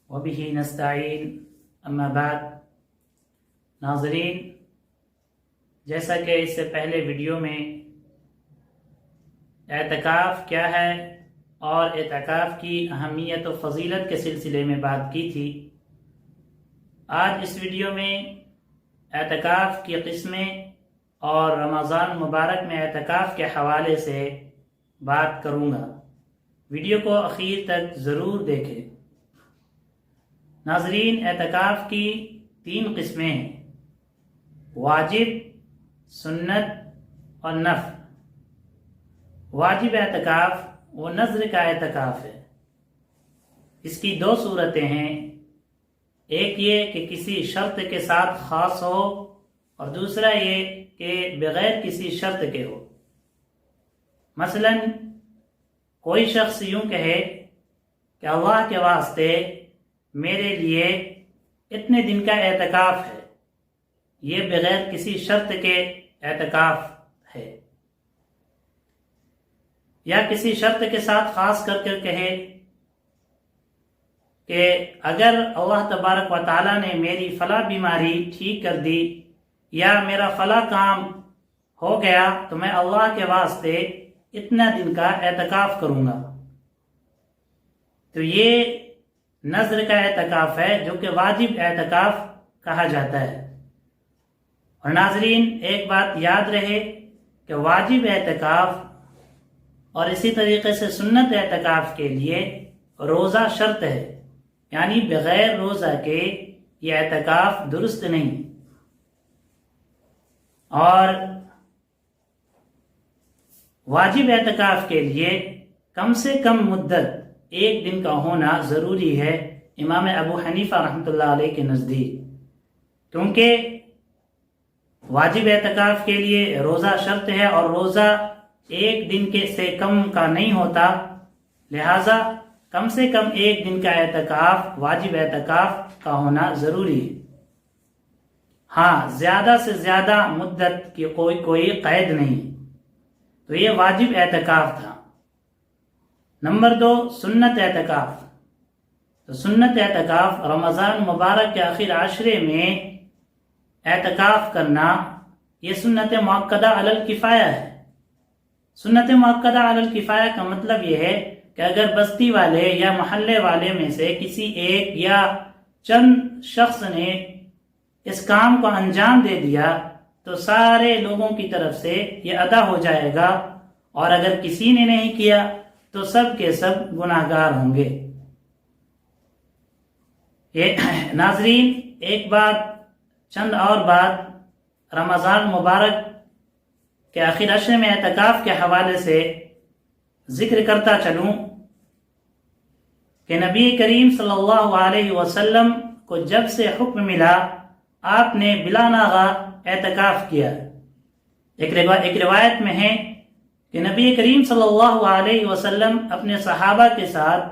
وبه نستعین اما بعد۔ ناظرین، جیسا کہ اس سے پہلے ویڈیو میں اعتکاف کیا ہے اور اعتکاف کی اہمیت و فضیلت کے سلسلے میں بات کی تھی، آج اس ویڈیو میں اعتکاف کی قسمیں اور رمضان مبارک میں اعتکاف کے حوالے سے بات کروں گا۔ ویڈیو کو اخیر تک ضرور دیکھیں۔ ناظرین، اعتکاف کی 3 قسمیں ہیں: واجب، سنت اور نفل۔ واجب اعتکاف وہ نذر کا اعتکاف ہے۔ اس کی 2 صورتیں ہیں، ایک یہ کہ کسی شرط کے ساتھ خاص ہو اور دوسرا یہ کہ بغیر کسی شرط کے ہو۔ مثلا کوئی شخص یوں کہے کہ اللہ کے واسطے میرے لیے اتنے دن کا اعتکاف ہے، یہ بغیر کسی شرط کے اعتکاف ہے۔ یا کسی شرط کے ساتھ خاص کر کہے کہ اگر اللہ تبارک و تعالیٰ نے میری فلاں بیماری ٹھیک کر دی یا میرا فلاں کام ہو گیا تو میں اللہ کے واسطے اتنا دن کا اعتکاف کروں گا، تو یہ نذر کا اعتکاف ہے جو کہ واجب اعتکاف کہا جاتا ہے۔ اور ناظرین، ایک بات یاد رہے کہ واجب اعتکاف اور اسی طریقے سے سنت اعتکاف کے لیے روزہ شرط ہے، یعنی بغیر روزہ کے یہ اعتکاف درست نہیں۔ اور واجب اعتکاف کے لیے کم سے کم مدت 1 دن کا ہونا ضروری ہے امام ابو حنیفہ رحمۃ اللہ علیہ کے نزدیک، کیونکہ واجب اعتکاف کے لیے روزہ شرط ہے اور روزہ 1 دن کے سے کم کا نہیں ہوتا، لہذا کم سے کم 1 دن کا اعتکاف واجب اعتکاف کا ہونا ضروری ہے۔ ہاں، زیادہ سے زیادہ مدت کی کوئی قید نہیں، تو یہ واجب اعتکاف تھا۔ نمبر 2، سنت اعتکاف۔ تو سنت اعتکاف رمضان مبارک کے آخر عشرے میں اعتکاف کرنا، یہ سنت مؤکدہ علی الکفایہ ہے۔ سنت مؤکدہ علی الکفایہ کا مطلب یہ ہے کہ اگر بستی والے یا محلے والے میں سے کسی ایک یا چند شخص نے اس کام کو انجام دے دیا تو سارے لوگوں کی طرف سے یہ ادا ہو جائے گا، اور اگر کسی نے نہیں کیا تو سب کے سب گناہگار ہوں گے۔ ناظرین، ایک بات، چند اور بات رمضان مبارک کے آخر عشرے میں اعتکاف کے حوالے سے ذکر کرتا چلوں کہ نبی کریم صلی اللہ علیہ وسلم کو جب سے حکم ملا آپ نے بلا ناغہ اعتکاف کیا۔ ایک روایت میں ہے کہ نبی کریم صلی اللہ علیہ وسلم اپنے صحابہ کے ساتھ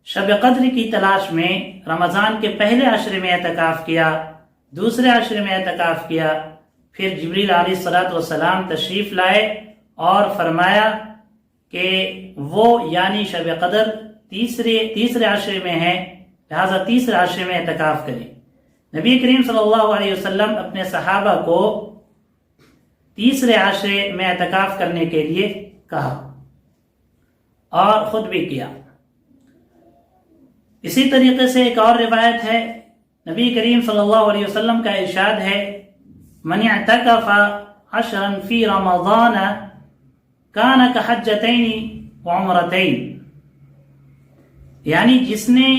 شب قدر کی تلاش میں رمضان کے پہلے عشرے میں اعتکاف کیا، دوسرے عشرے میں اعتکاف کیا، پھر جبریل علیہ السلام تشریف لائے اور فرمایا کہ وہ یعنی شب قدر تیسرے عشرے میں ہے، لہذا تیسرے عشرے میں اعتکاف کریں۔ نبی کریم صلی اللہ علیہ وسلم اپنے صحابہ کو تیسرے عشرے میں اعتکاف کرنے کے لیے کہا اور خود بھی کیا۔ اسی طریقے سے ایک اور روایت ہے، نبی کریم صلی اللہ علیہ وسلم کا ارشاد ہے، من اعتکف 10 فی رمضان کان کحجتین وعمرتین، یعنی جس نے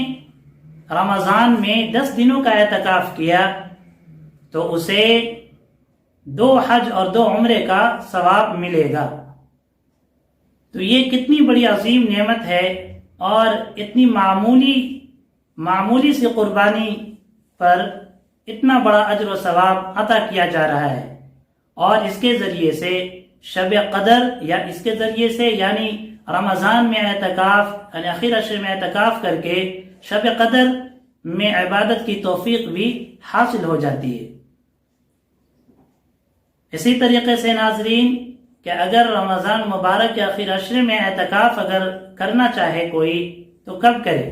رمضان میں 10 دنوں کا اعتکاف کیا تو اسے 2 حج اور 2 عمرے کا ثواب ملے گا۔ تو یہ کتنی بڑی عظیم نعمت ہے، اور اتنی معمولی سی قربانی پر اتنا بڑا اجر و ثواب عطا کیا جا رہا ہے، اور اس کے ذریعے سے شب قدر یا اس کے ذریعے سے یعنی رمضان میں اعتکاف یعنی آخر عشر میں اعتکاف کر کے شب قدر میں عبادت کی توفیق بھی حاصل ہو جاتی ہے۔ اسی طریقے سے ناظرین کہ اگر رمضان مبارک کے آخر عشرے میں اعتکاف اگر کرنا چاہے کوئی تو کب کرے؟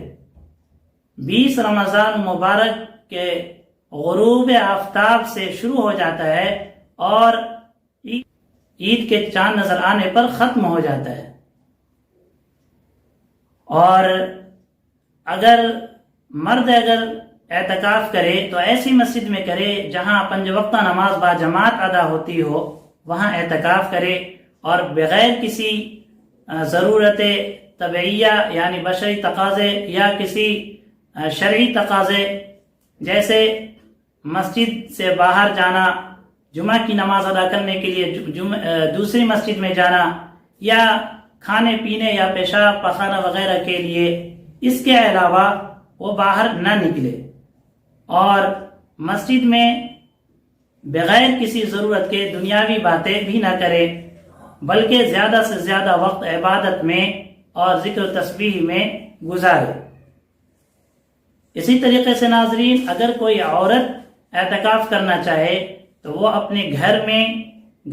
20 رمضان مبارک کے غروب آفتاب سے شروع ہو جاتا ہے اور عید کے چاند نظر آنے پر ختم ہو جاتا ہے۔ اور اگر مرد اعتکاف کرے تو ایسی مسجد میں کرے جہاں 5 وقتہ نماز با جماعت ادا ہوتی ہو، وہاں اعتکاف کرے اور بغیر کسی ضرورت طبعیہ یعنی بشری تقاضے یا کسی شرعی تقاضے جیسے مسجد سے باہر جانا، جمعہ کی نماز ادا کرنے کے لیے دوسری مسجد میں جانا، یا کھانے پینے یا پیشاب پخانہ وغیرہ کے لیے، اس کے علاوہ وہ باہر نہ نکلے اور مسجد میں بغیر کسی ضرورت کے دنیاوی باتیں بھی نہ کرے، بلکہ زیادہ سے زیادہ وقت عبادت میں اور ذکر و تسبیح میں گزارے۔ اسی طریقے سے ناظرین، اگر کوئی عورت اعتکاف کرنا چاہے تو وہ اپنے گھر میں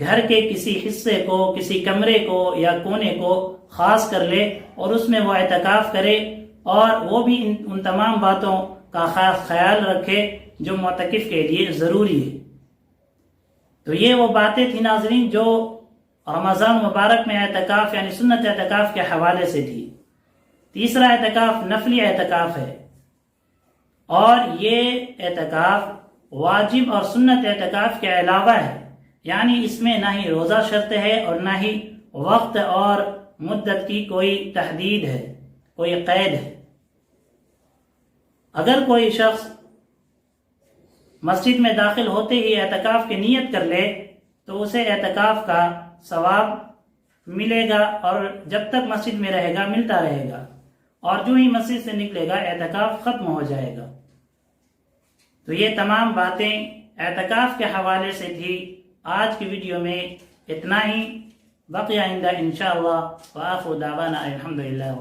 گھر کے کسی حصے کو، کسی کمرے کو یا کونے کو خاص کر لے اور اس میں وہ اعتکاف کرے اور وہ بھی ان تمام باتوں کا خاص خیال رکھے جو معتکف کے لیے ضروری ہے۔ تو یہ وہ باتیں تھی ناظرین جو رمضان مبارک میں اعتکاف یعنی سنت اعتکاف کے حوالے سے تھی۔ تیسرا اعتکاف نفلی اعتکاف ہے، اور یہ اعتکاف واجب اور سنت اعتکاف کے علاوہ ہے، یعنی اس میں نہ ہی روزہ شرط ہے اور نہ ہی وقت اور مدت کی کوئی تحدید ہے، کوئی قید ہے۔ اگر کوئی شخص مسجد میں داخل ہوتے ہی اعتکاف کی نیت کر لے تو اسے اعتکاف کا ثواب ملے گا، اور جب تک مسجد میں رہے گا ملتا رہے گا، اور جو ہی مسجد سے نکلے گا اعتکاف ختم ہو جائے گا۔ تو یہ تمام باتیں اعتکاف کے حوالے سے تھی۔ آج کی ویڈیو میں اتنا ہی، بقیہ آئندہ انشاءاللہ، وآخر دعوانا الحمدللہ۔